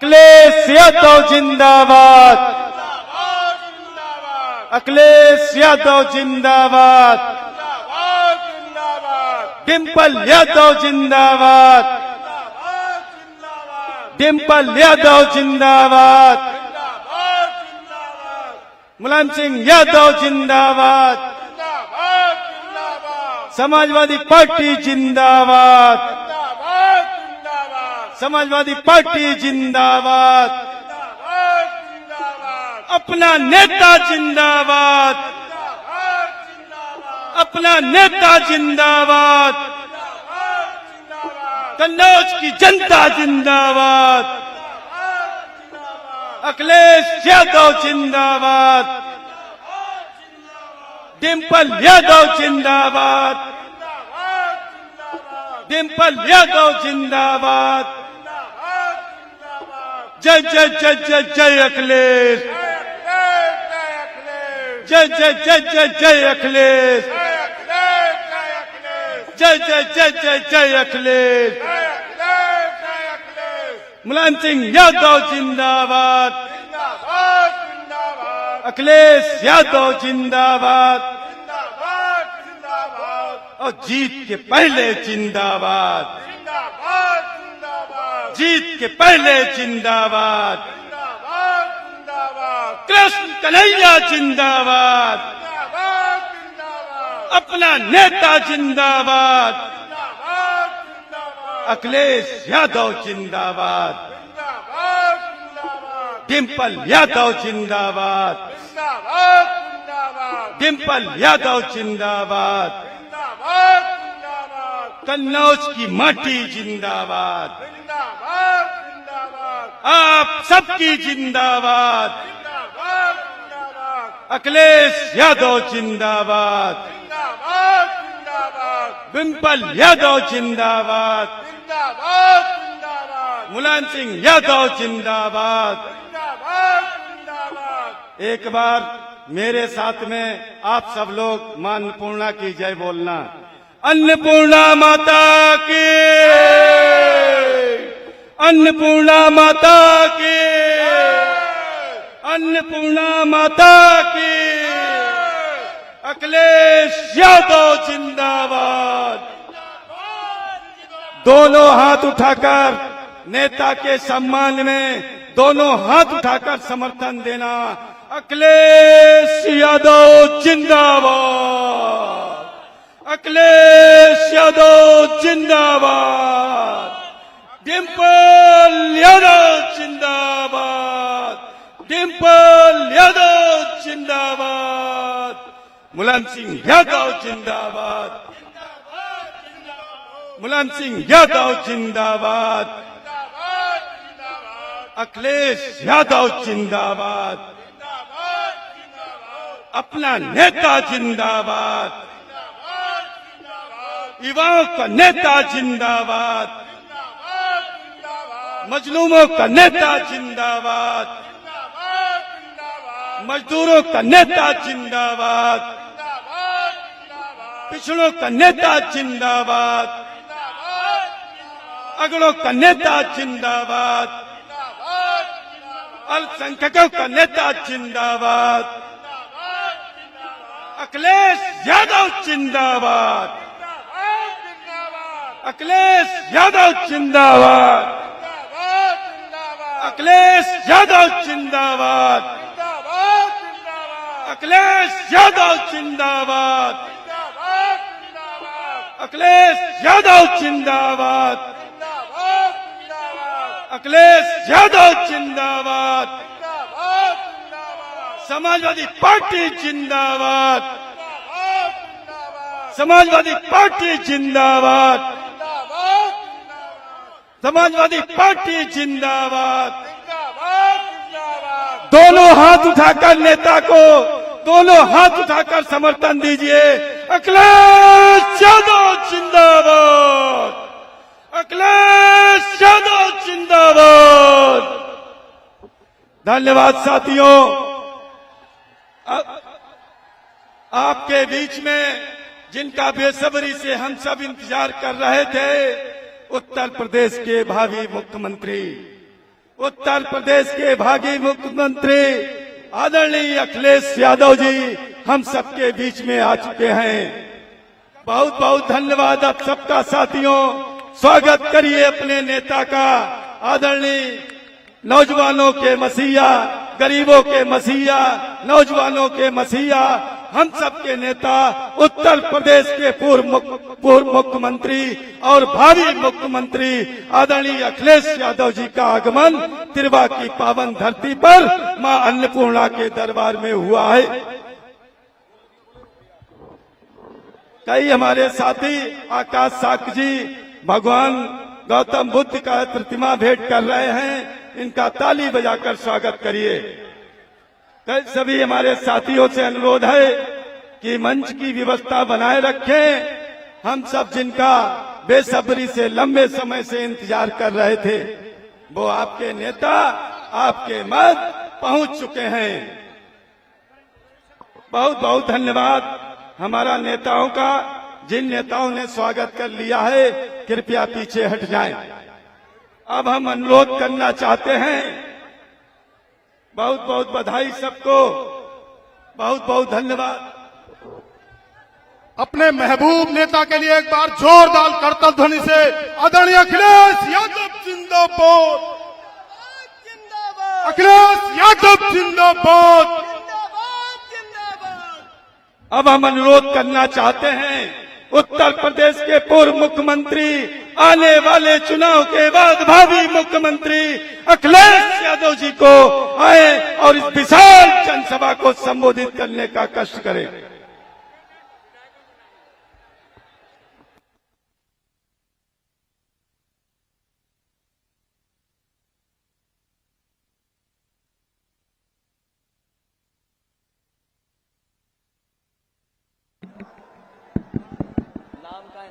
अखिलेश यादव जिंदाबाद, अखिलेश यादव जिंदाबाद, डिम्पल यादव जिंदाबाद, डिम्पल यादव जिंदाबाद, मुलायम सिंह यादव जिंदाबाद, समाजवादी पार्टी जिंदाबाद, समाजवादी पार्टी जिंदाबाद, अपना नेता जिंदाबाद, अपना नेता जिंदाबाद, कन्नौज की जनता जिंदाबाद, अखिलेश यादव जिंदाबाद, डिम्पल यादव जिंदाबाद, डिम्पल यादव जिंदाबाद, जय जय जय जय जय अखिलेश, जय जय जय जय जय अखिलेश, जय जय जय जय जय अखिलेश, मुलायम सिंह यादव जिंदाबाद, अखिलेश यादव जिंदाबाद, और जीत के पहले जिंदाबाद, जीत के पहले जिंदाबाद, कृष्ण कन्हैया जिंदाबाद, अपना नेता जिंदाबाद, अखिलेश यादव जिंदाबाद, डिम्पल यादव जिंदाबाद, डिम्पल यादव जिंदाबाद, कन्नौज की माटी जिंदाबाद, आप सबकी जिंदाबाद, अखिलेश यादव जिंदाबाद, डिम्पल यादव जिंदाबाद, मुलायम सिंह यादव जिंदाबाद। एक बार मेरे साथ में आप सब लोग मां अन्नपूर्णा की जय बोलना। अन्नपूर्णा माता की, अन्नपूर्णा माता की, अन्नपूर्णा माता की, अखिलेश यादव जिंदाबाद। दोनों हाथ उठाकर नेता के सम्मान में दोनों हाथ उठाकर समर्थन देना। अखिलेश यादव जिंदाबाद, अखिलेश यादव जिंदाबाद, डिम्पल यादव जिंदाबाद, डिम्पल यादव जिंदाबाद, मुलायम सिंह यादव जिंदाबाद, मुलायम सिंह यादव जिंदाबाद, अखिलेश यादव जिंदाबाद, अपना नेता जिंदाबाद, युवाओं का नेता जिंदाबाद, मजलूमों का नेता जिंदाबाद, मजदूरों का नेता जिंदाबाद, पिछड़ों का नेता जिंदाबाद, अगड़ों का नेता जिंदाबाद, अल्पसंख्यकों का नेता जिंदाबाद, अखिलेश यादव जिंदाबाद, अखिलेश यादव जिंदाबाद, अखिलेश यादव जिंदाबाद, अखिलेश यादव जिंदाबाद, अखिलेश यादव जिंदाबाद, अखिलेश यादव जिंदाबाद, समाजवादी पार्टी जिंदाबाद, समाजवादी पार्टी जिंदाबाद, समाजवादी पार्टी जिंदाबाद। दोनों हाथ उठाकर नेता को, दोनों हाथ उठाकर समर्थन दीजिए। अखिलेश यादव जिंदाबाद, अखिलेश यादव जिंदाबाद। धन्यवाद साथियों। आपके बीच में जिनका बेसब्री से हम सब इंतजार कर रहे थे, उत्तर प्रदेश के भावी मुख्यमंत्री, उत्तर प्रदेश के भावी मुख्यमंत्री आदरणीय अखिलेश यादव जी हम सबके बीच में आ चुके हैं। बहुत बहुत धन्यवाद आप सबका साथियों। स्वागत करिए अपने नेता का, आदरणीय नौजवानों के मसीहा, गरीबों के मसीहा, नौजवानों के मसीहा, हम सबके नेता, उत्तर प्रदेश के पूर्व मुख्यमंत्री और भावी मुख्यमंत्री आदरणीय अखिलेश यादव जी का आगमन तिरवा की पावन धरती पर मां अन्नपूर्णा के दरबार में हुआ है। कई हमारे साथी आकाश साक जी भगवान गौतम बुद्ध का प्रतिमा भेंट कर रहे हैं, इनका ताली बजाकर स्वागत करिए। कई सभी हमारे साथियों से अनुरोध है कि मंच की व्यवस्था बनाए रखें। हम सब जिनका बेसब्री से लंबे समय से इंतजार कर रहे थे, वो आपके नेता आपके मत पहुंच चुके हैं। बहुत बहुत धन्यवाद हमारा नेताओं का। जिन नेताओं ने स्वागत कर लिया है कृपया पीछे हट जाएं। अब हम अनुरोध करना चाहते हैं, बहुत बहुत बधाई सबको, बहुत बहुत धन्यवाद। अपने महबूब नेता के लिए एक बार जोरदार करतल ध्वनि से आदरणीय अखिलेश यादव जिंदाबाद, अखिलेश यादव जिंदाबाद। अब हम अनुरोध करना चाहते हैं उत्तर प्रदेश के पूर्व मुख्यमंत्री, आने वाले चुनाव के बाद भावी मुख्यमंत्री अखिलेश यादव जी को आए और इस विशाल जनसभा को संबोधित करने का कष्ट करें।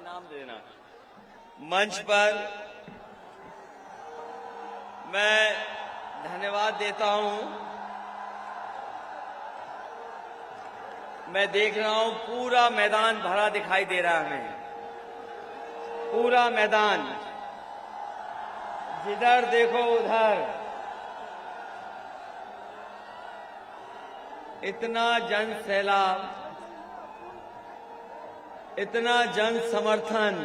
नाम देना। मंच पर मैं धन्यवाद देता हूं। मैं देख रहा हूं पूरा मैदान भरा दिखाई दे रहा है। पूरा मैदान, जिधर देखो उधर इतना जन सैलाब, इतना जन समर्थन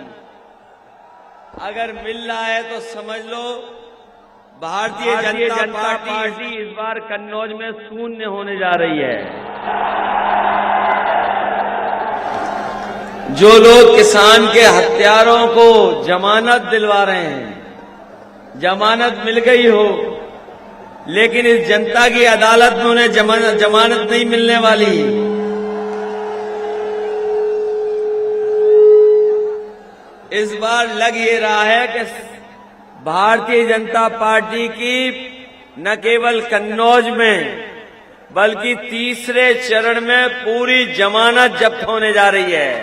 अगर मिल रहा है तो समझ लो भारतीय जनता पार्टी इस बार कन्नौज में शून्य होने जा रही है। जो लोग किसान के हत्यारों को जमानत दिलवा रहे हैं, जमानत मिल गई हो, लेकिन इस जनता की अदालत में उन्हें जमानत नहीं मिलने वाली। इस बार लग ये रहा है कि भारतीय जनता पार्टी की न केवल कन्नौज में बल्कि तीसरे चरण में पूरी जमानत जब्त होने जा रही है।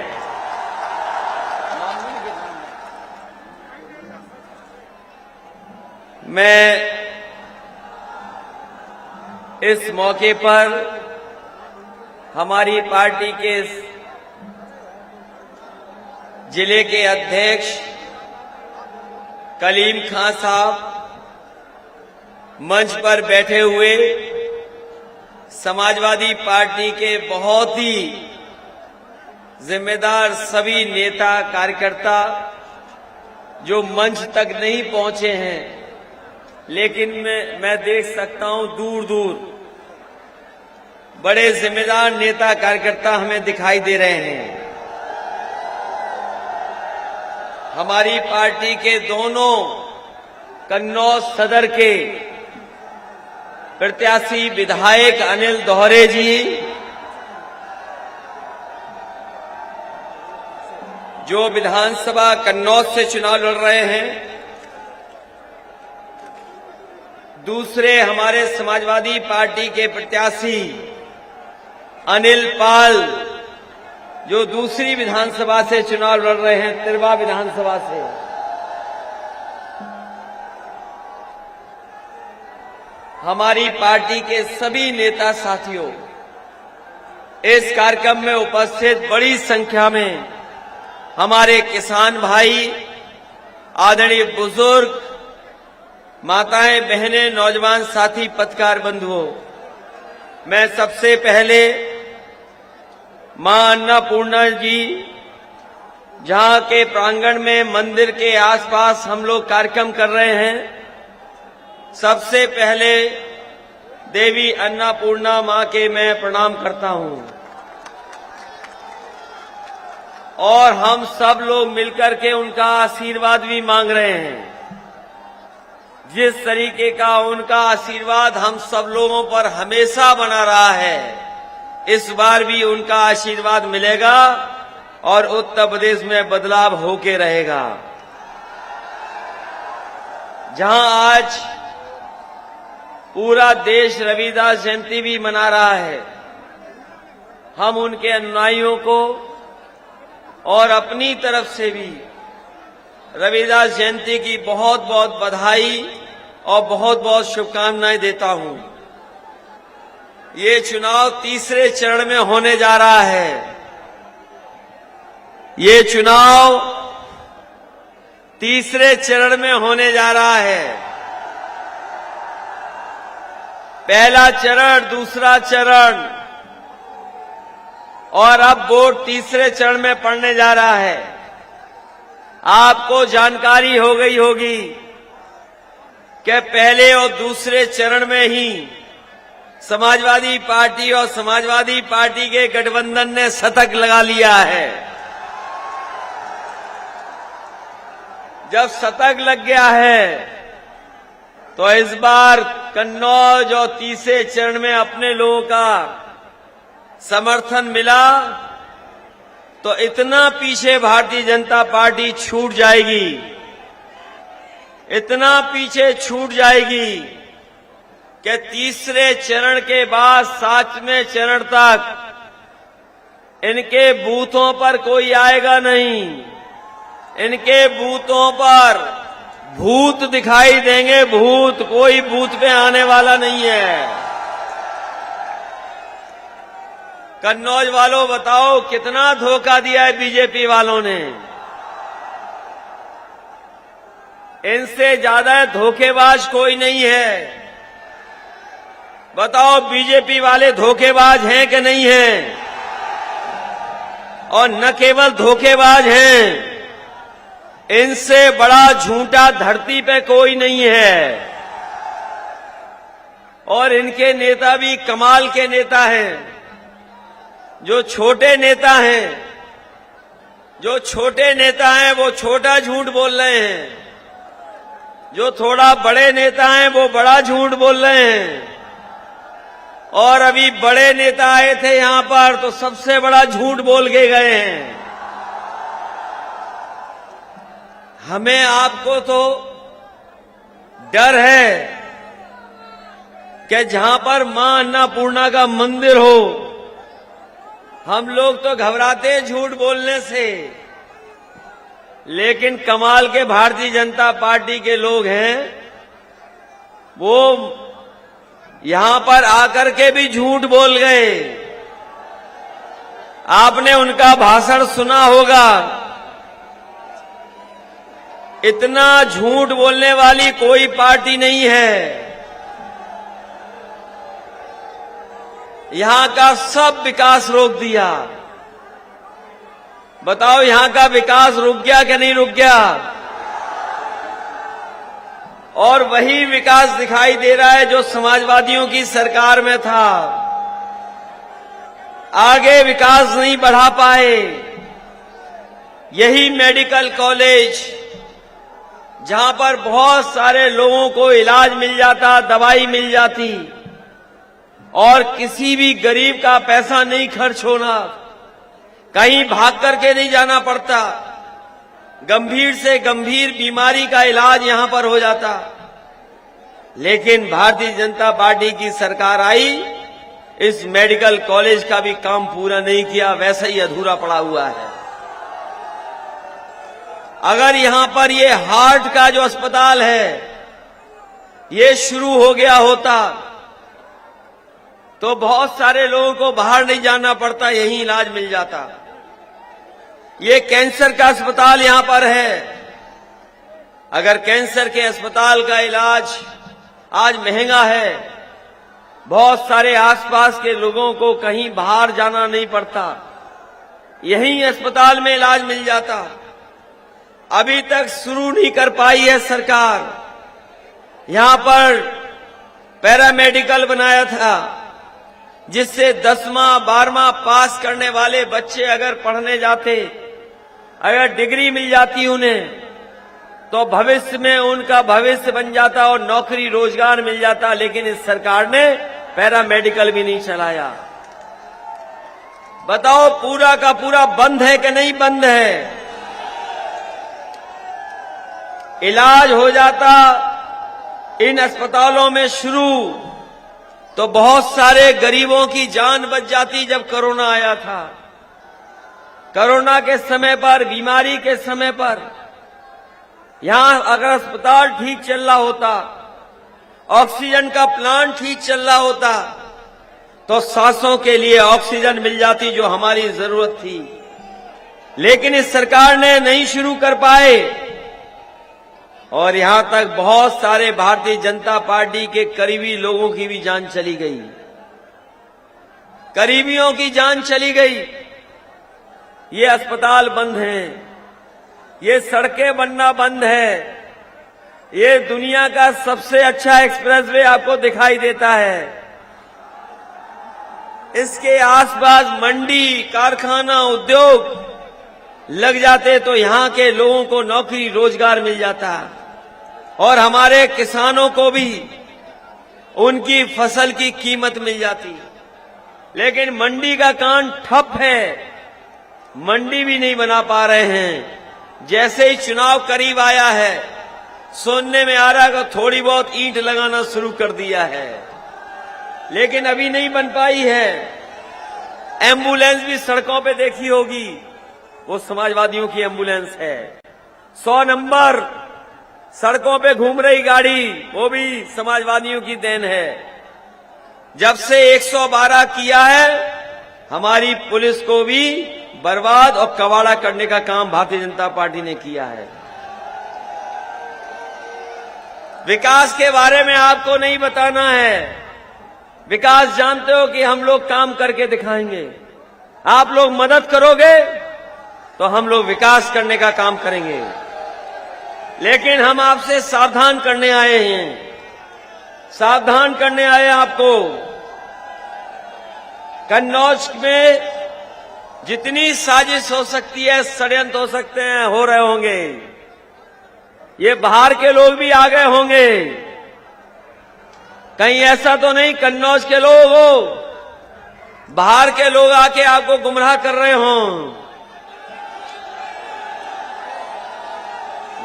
मैं इस मौके पर हमारी पार्टी के जिले के अध्यक्ष कलीम खान साहब, मंच पर बैठे हुए समाजवादी पार्टी के बहुत ही जिम्मेदार सभी नेता कार्यकर्ता जो मंच तक नहीं पहुंचे हैं, लेकिन मैं देख सकता हूं दूर दूर बड़े जिम्मेदार नेता कार्यकर्ता हमें दिखाई दे रहे हैं। हमारी पार्टी के दोनों कन्नौज सदर के प्रत्याशी विधायक अनिल दोहरे जी, जो विधानसभा कन्नौज से चुनाव लड़ रहे हैं, दूसरे हमारे समाजवादी पार्टी के प्रत्याशी अनिल पाल, जो दूसरी विधानसभा से चुनाव लड़ रहे हैं, तिरवा विधानसभा से। हमारी पार्टी के सभी नेता साथियों, इस कार्यक्रम में उपस्थित बड़ी संख्या में हमारे किसान भाई, आदरणीय बुजुर्ग, माताएं, बहनें, नौजवान साथी, पत्रकार बंधुओं, मैं सबसे पहले मां अन्नपूर्णा जी जहां के प्रांगण में मंदिर के आसपास हम लोग कार्यक्रम कर रहे हैं, सबसे पहले देवी अन्नपूर्णा मां के मैं प्रणाम करता हूं और हम सब लोग मिलकर के उनका आशीर्वाद भी मांग रहे हैं। जिस तरीके का उनका आशीर्वाद हम सब लोगों पर हमेशा बना रहा है, इस बार भी उनका आशीर्वाद मिलेगा और उत्तर प्रदेश में बदलाव होके रहेगा। जहां आज पूरा देश रविदास जयंती भी मना रहा है, हम उनके अनुयायियों को और अपनी तरफ से भी रविदास जयंती की बहुत बहुत बधाई और बहुत बहुत शुभकामनाएं देता हूं। ये चुनाव तीसरे चरण में होने जा रहा है। ये चुनाव तीसरे चरण में होने जा रहा है। पहला चरण, दूसरा चरण और अब वोट तीसरे चरण में पड़ने जा रहा है। आपको जानकारी हो गई होगी कि पहले और दूसरे चरण में ही समाजवादी पार्टी और समाजवादी पार्टी के गठबंधन ने शतक लगा लिया है। जब शतक लग गया है तो इस बार कन्नौज और तीसरे चरण में अपने लोगों का समर्थन मिला तो इतना पीछे भारतीय जनता पार्टी छूट जाएगी, इतना पीछे छूट जाएगी कि तीसरे चरण के बाद 7वें चरण तक इनके बूथों पर कोई आएगा नहीं। इनके बूथों पर भूत दिखाई देंगे, भूत। कोई बूथ पे आने वाला नहीं है। कन्नौज वालों, बताओ कितना धोखा दिया है बीजेपी वालों ने। इनसे ज्यादा धोखेबाज कोई नहीं है। बताओ बीजेपी वाले धोखेबाज हैं कि नहीं हैं? और न केवल धोखेबाज हैं, इनसे बड़ा झूठा धरती पे कोई नहीं है। और इनके नेता भी कमाल के नेता हैं। जो छोटे नेता हैं, जो छोटे नेता हैं वो छोटा झूठ बोल रहे हैं। जो थोड़ा बड़े नेता हैं वो बड़ा झूठ बोल रहे हैं। और अभी बड़े नेता आए थे यहां पर तो सबसे बड़ा झूठ बोल के गए हैं। हमें आपको तो डर है कि जहां पर मां अन्नपूर्णा का मंदिर हो, हम लोग तो घबराते हैं झूठ बोलने से। लेकिन कमाल के भारतीय जनता पार्टी के लोग हैं, वो यहां पर आकर के भी झूठ बोल गए। आपने उनका भाषण सुना होगा। इतना झूठ बोलने वाली कोई पार्टी नहीं है। यहां का सब विकास रोक दिया। बताओ यहां का विकास रुक गया कि नहीं रुक गया? और वही विकास दिखाई दे रहा है जो समाजवादियों की सरकार में था। आगे विकास नहीं बढ़ा पाए। यही मेडिकल कॉलेज जहां पर बहुत सारे लोगों को इलाज मिल जाता, दवाई मिल जाती और किसी भी गरीब का पैसा नहीं खर्च होना, कहीं भाग करके नहीं जाना पड़ता, गंभीर से गंभीर बीमारी का इलाज यहां पर हो जाता। लेकिन भारतीय जनता पार्टी की सरकार आई, इस मेडिकल कॉलेज का भी काम पूरा नहीं किया, वैसा ही अधूरा पड़ा हुआ है। अगर यहां पर ये हार्ट का जो अस्पताल है ये शुरू हो गया होता तो बहुत सारे लोगों को बाहर नहीं जाना पड़ता, यहीं इलाज मिल जाता। ये कैंसर का अस्पताल यहां पर है, अगर कैंसर के अस्पताल का इलाज आज महंगा है, बहुत सारे आसपास के लोगों को कहीं बाहर जाना नहीं पड़ता, यहीं अस्पताल में इलाज मिल जाता। अभी तक शुरू नहीं कर पाई है सरकार। यहां पर पैरामेडिकल बनाया था, जिससे 10वां 12वां पास करने वाले बच्चे अगर पढ़ने जाते, अगर डिग्री मिल जाती उन्हें, तो भविष्य में उनका भविष्य बन जाता और नौकरी रोजगार मिल जाता। लेकिन इस सरकार ने पैरामेडिकल भी नहीं चलाया। बताओ पूरा का पूरा बंद है कि नहीं बंद है? इलाज हो जाता इन अस्पतालों में शुरू, तो बहुत सारे गरीबों की जान बच जाती। जब कोरोना आया था, कोरोना के समय पर, बीमारी के समय पर, यहां अगर अस्पताल ठीक चल रहा होता, ऑक्सीजन का प्लांट ठीक चल रहा होता, तो सांसों के लिए ऑक्सीजन मिल जाती जो हमारी जरूरत थी। लेकिन इस सरकार ने नहीं शुरू कर पाए, और यहां तक बहुत सारे भारतीय जनता पार्टी के करीबी लोगों की भी जान चली गई, करीबियों की जान चली गई। ये अस्पताल बंद हैं, ये सड़कें बनना बंद है, ये दुनिया का सबसे अच्छा एक्सप्रेसवे आपको दिखाई देता है। इसके आसपास मंडी, कारखाना, उद्योग लग जाते तो यहां के लोगों को नौकरी रोजगार मिल जाता, और हमारे किसानों को भी उनकी फसल की कीमत मिल जाती। लेकिन मंडी का काम ठप है, मंडी भी नहीं बना पा रहे हैं। जैसे ही चुनाव करीब आया है, सुनने में आ रहा है कि थोड़ी बहुत ईंट लगाना शुरू कर दिया है, लेकिन अभी नहीं बन पाई है। एम्बुलेंस भी सड़कों पे देखी होगी, वो समाजवादियों की एम्बुलेंस है। 100 नंबर सड़कों पे घूम रही गाड़ी, वो भी समाजवादियों की देन है। जब से 112 किया है, हमारी पुलिस को भी बर्बाद और कबाड़ा करने का काम भारतीय जनता पार्टी ने किया है। विकास के बारे में आपको नहीं बताना है। विकास जानते हो कि हम लोग काम करके दिखाएंगे। आप लोग मदद करोगे तो हम लोग विकास करने का काम करेंगे। लेकिन हम आपसे सावधान करने आए हैं, सावधान करने आए आपको। कन्नौज में जितनी साजिश हो सकती है, षड्यंत्र हो सकते हैं, हो रहे होंगे। ये बाहर के लोग भी आ गए होंगे, कहीं ऐसा तो नहीं कन्नौज के लोग हो बाहर के लोग आके आपको गुमराह कर रहे हों।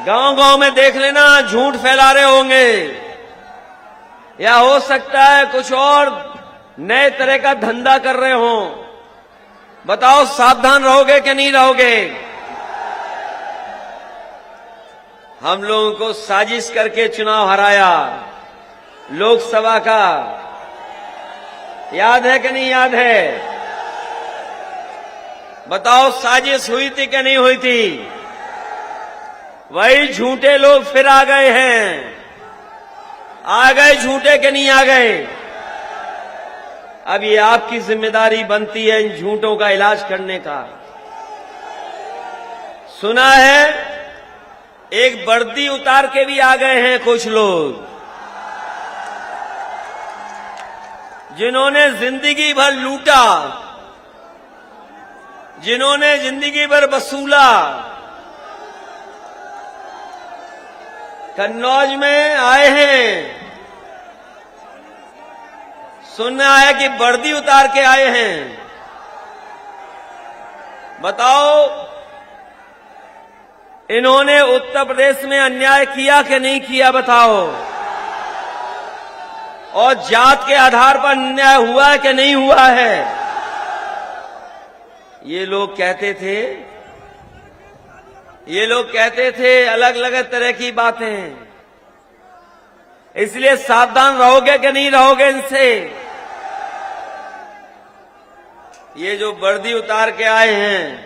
गांव-गांव में देख लेना, झूठ फैला रहे होंगे, या हो सकता है कुछ और नए तरह का धंधा कर रहे हों। बताओ सावधान रहोगे कि नहीं रहोगे? हम लोगों को साजिश करके चुनाव हराया लोकसभा का, याद है कि नहीं याद है? बताओ साजिश हुई थी कि नहीं हुई थी? वही झूठे लोग फिर आ गए हैं। आ गए झूठे कि नहीं आ गए? अब ये आपकी जिम्मेदारी बनती है इन झूठों का इलाज करने का। सुना है एक वर्दी उतार के भी आ गए हैं कुछ लोग, जिन्होंने जिंदगी भर लूटा, जिन्होंने जिंदगी भर वसूला। कन्नौज में आए हैं, सुनना है कि वर्दी उतार के आए हैं। बताओ इन्होंने उत्तर प्रदेश में अन्याय किया कि नहीं किया? बताओ। और जात के आधार पर अन्याय हुआ है कि नहीं हुआ है? ये लोग कहते थे अलग अलग तरह की बातें। इसलिए सावधान रहोगे कि नहीं रहोगे इनसे? ये जो वर्दी उतार के आए हैं,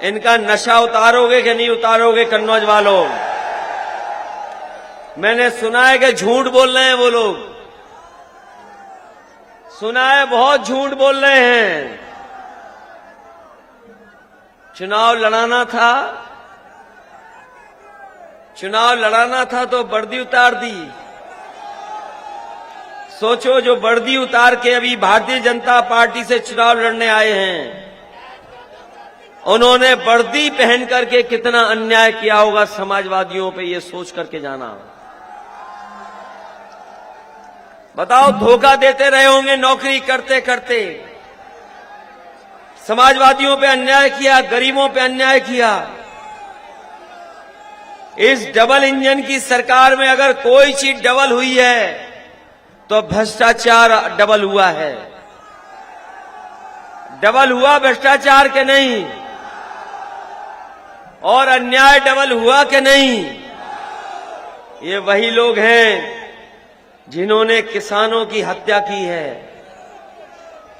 इनका नशा उतारोगे कि नहीं उतारोगे? कन्नौज वालों, मैंने सुना है कि झूठ बोल रहे हैं वो लोग, सुना है बहुत झूठ बोल रहे हैं। चुनाव लड़ाना था तो वर्दी उतार दी। सोचो, जो वर्दी उतार के अभी भारतीय जनता पार्टी से चुनाव लड़ने आए हैं, उन्होंने वर्दी पहन करके कितना अन्याय किया होगा समाजवादियों पे, ये सोच करके जाना। बताओ, धोखा देते रहे होंगे नौकरी करते करते, समाजवादियों पे अन्याय किया, गरीबों पे अन्याय किया। इस डबल इंजन की सरकार में अगर कोई चीज डबल हुई है तो भ्रष्टाचार डबल हुआ है। डबल हुआ भ्रष्टाचार के नहीं, और अन्याय डबल हुआ कि नहीं। ये वही लोग हैं जिन्होंने किसानों की हत्या की है,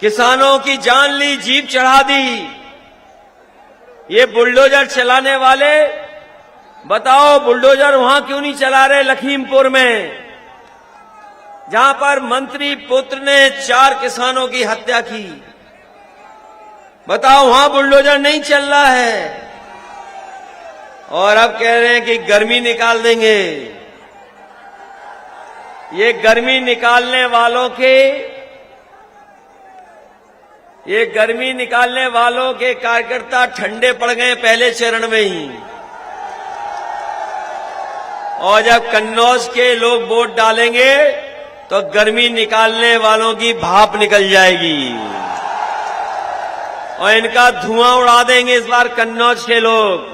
किसानों की जान ली, जीप चढ़ा दी। ये बुलडोजर चलाने वाले, बताओ बुलडोजर वहां क्यों नहीं चला रहे लखीमपुर में, जहां पर मंत्री पुत्र ने 4 किसानों की हत्या की। बताओ, वहां बुलडोजर नहीं चल रहा है। और अब कह रहे हैं कि गर्मी निकाल देंगे। ये गर्मी निकालने वालों के कार्यकर्ता ठंडे पड़ गए पहले चरण में ही। और जब कन्नौज के लोग वोट डालेंगे तो गर्मी निकालने वालों की भाप निकल जाएगी और इनका धुआं उड़ा देंगे इस बार कन्नौज के लोग।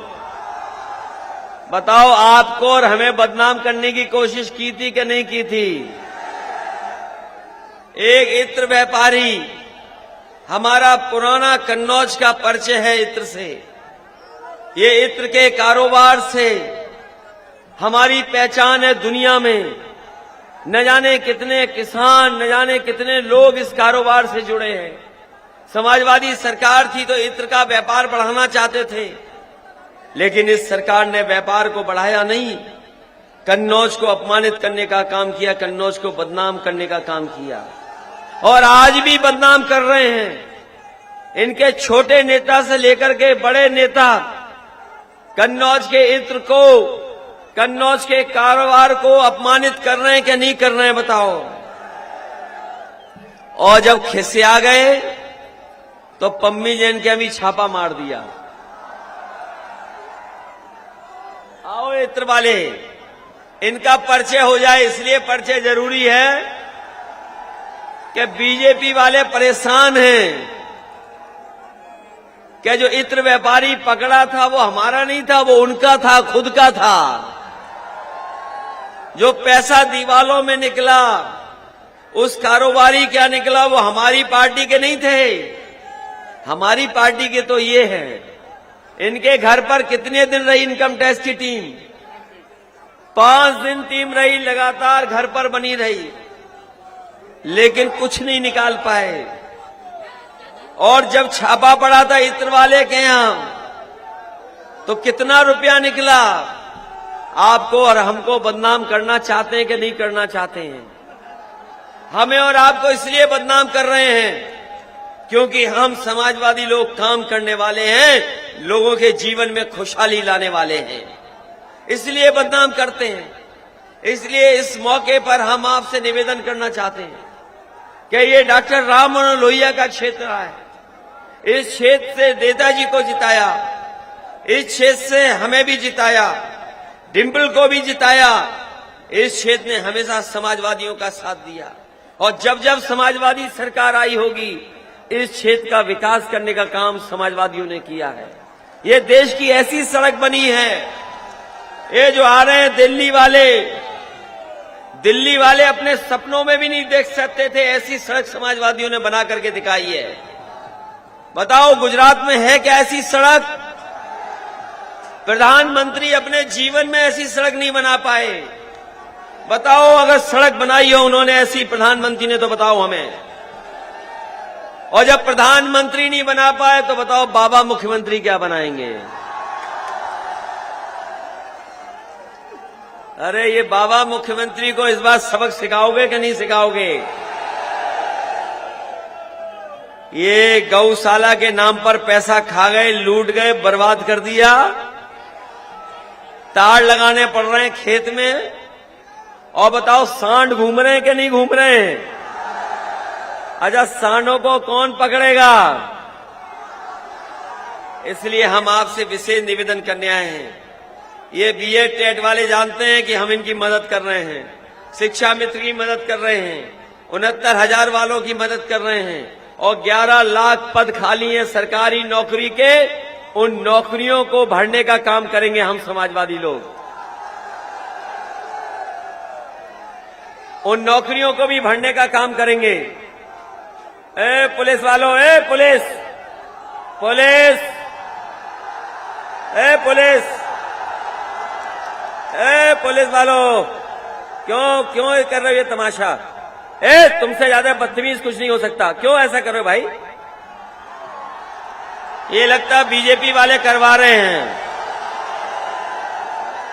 बताओ, आपको और हमें बदनाम करने की कोशिश की थी कि नहीं की थी? एक इत्र व्यापारी, हमारा पुराना कन्नौज का परिचय है इत्र से। ये इत्र के कारोबार से हमारी पहचान है दुनिया में। न जाने कितने किसान, न जाने कितने लोग इस कारोबार से जुड़े हैं। समाजवादी सरकार थी तो इत्र का व्यापार बढ़ाना चाहते थे, लेकिन इस सरकार ने व्यापार को बढ़ाया नहीं, कन्नौज को अपमानित करने का काम किया, कन्नौज को बदनाम करने का काम किया। और आज भी बदनाम कर रहे हैं। इनके छोटे नेता से लेकर के बड़े नेता कन्नौज के इत्र को, कन्नौज के कारोबार को अपमानित कर रहे हैं कि नहीं कर रहे हैं? बताओ। और जब खिस्से आ गए तो पम्मी जैन के अभी छापा मार दिया। आओ इत्र वाले, इनका परिचय हो जाए, इसलिए परिचय जरूरी है कि बीजेपी वाले परेशान हैं कि जो इत्र व्यापारी पकड़ा था वो हमारा नहीं था, वो उनका था, खुद का था। जो पैसा दीवालों में निकला, उस कारोबारी क्या निकला, वो हमारी पार्टी के नहीं थे। हमारी पार्टी के तो ये हैं। इनके घर पर कितने दिन रही इनकम टैक्स की टीम? 5 दिन टीम रही, लगातार घर पर बनी रही, लेकिन कुछ नहीं निकाल पाए। और जब छापा पड़ा था इत्र वाले के यहां तो कितना रुपया निकला? आपको और हमको बदनाम करना चाहते हैं कि नहीं करना चाहते हैं? हमें और आपको इसलिए बदनाम कर रहे हैं क्योंकि हम समाजवादी लोग काम करने वाले हैं, लोगों के जीवन में खुशहाली लाने वाले हैं, इसलिए बदनाम करते हैं। इसलिए इस मौके पर हम आपसे निवेदन करना चाहते हैं कि ये डॉक्टर राम मनोहर लोहिया का क्षेत्र है। इस क्षेत्र से नेताजी को जिताया, इस क्षेत्र से हमें भी जिताया, डिम्पल को भी जिताया। इस क्षेत्र ने हमेशा समाजवादियों का साथ दिया और जब जब समाजवादी सरकार आई होगी, इस क्षेत्र का विकास करने का काम समाजवादियों ने किया है। ये देश की ऐसी सड़क बनी है, ये जो आ रहे हैं दिल्ली वाले अपने सपनों में भी नहीं देख सकते थे, ऐसी सड़क समाजवादियों ने बना करके दिखाई है। बताओ, गुजरात में है क्या ऐसी सड़क? प्रधानमंत्री अपने जीवन में ऐसी सड़क नहीं बना पाए। बताओ, अगर सड़क बनाई हो उन्होंने ऐसी प्रधानमंत्री ने तो बताओ हमें। और जब प्रधानमंत्री नहीं बना पाए तो बताओ बाबा मुख्यमंत्री क्या बनाएंगे? अरे ये बाबा मुख्यमंत्री को इस बार सबक सिखाओगे कि नहीं सिखाओगे? ये गौशाला के नाम पर पैसा खा गए, लूट गए, बर्बाद कर दिया। तार लगाने पड़ रहे हैं खेत में। और बताओ सांड घूम रहे हैं कि नहीं घूम रहे हैं? अच्छा, सांडों को कौन पकड़ेगा? इसलिए हम आपसे विशेष निवेदन करने आए हैं। ये बीएड टेट वाले जानते हैं कि हम इनकी मदद कर रहे हैं, शिक्षा मित्र की मदद कर रहे हैं, 69,000 वालों की मदद कर रहे हैं और 11 लाख पद खाली हैं सरकारी नौकरी के। उन नौकरियों को भरने का काम करेंगे हम समाजवादी लोग। उन नौकरियों को भी भरने का काम करेंगे। ए पुलिस वालों, ए पुलिस, पुलिस, ए पुलिस, ए पुलिस वालों, क्यों ये कर रहे हो ये तमाशा? ए तुमसे ज्यादा बदतमीज कुछ नहीं हो सकता। क्यों ऐसा कर रहे हो भाई? ये लगता बीजेपी वाले करवा रहे हैं।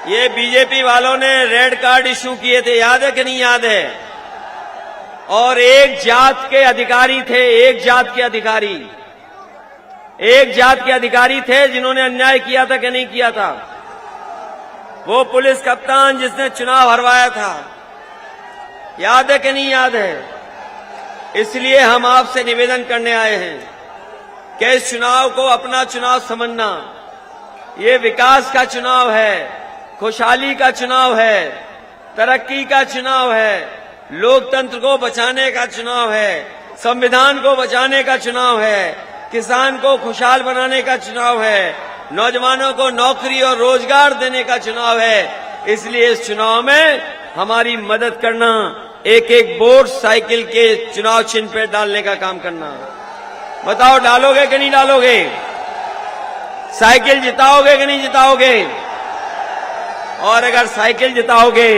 ये बीजेपी वालों ने रेड कार्ड इश्यू किए थे, याद है कि नहीं याद है? और एक जात के अधिकारी थे, एक जात के अधिकारी, एक जात के अधिकारी थे जिन्होंने अन्याय किया था कि नहीं किया था? वो पुलिस कप्तान जिसने चुनाव हरवाया था, याद है कि नहीं याद है? इसलिए हम आपसे निवेदन करने आए हैं कि इस चुनाव को अपना चुनाव समझना। ये विकास का चुनाव है, खुशहाली का चुनाव है, तरक्की का चुनाव है, लोकतंत्र को बचाने का चुनाव है, संविधान को बचाने का चुनाव है, किसान को खुशहाल बनाने का चुनाव है, नौजवानों को नौकरी और रोजगार देने का चुनाव है। इसलिए इस चुनाव में हमारी मदद करना, एक एक वोट साइकिल के चुनाव चिन्ह पर डालने का काम करना। बताओ डालोगे कि नहीं डालोगे? साइकिल जिताओगे कि नहीं जिताओगे? और अगर साइकिल जिताओगे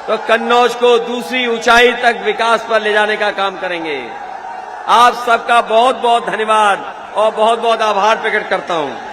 तो कन्नौज को दूसरी ऊंचाई तक विकास पर ले जाने का काम करेंगे। आप सबका बहुत बहुत धन्यवाद और बहुत बहुत आभार प्रकट करता हूं।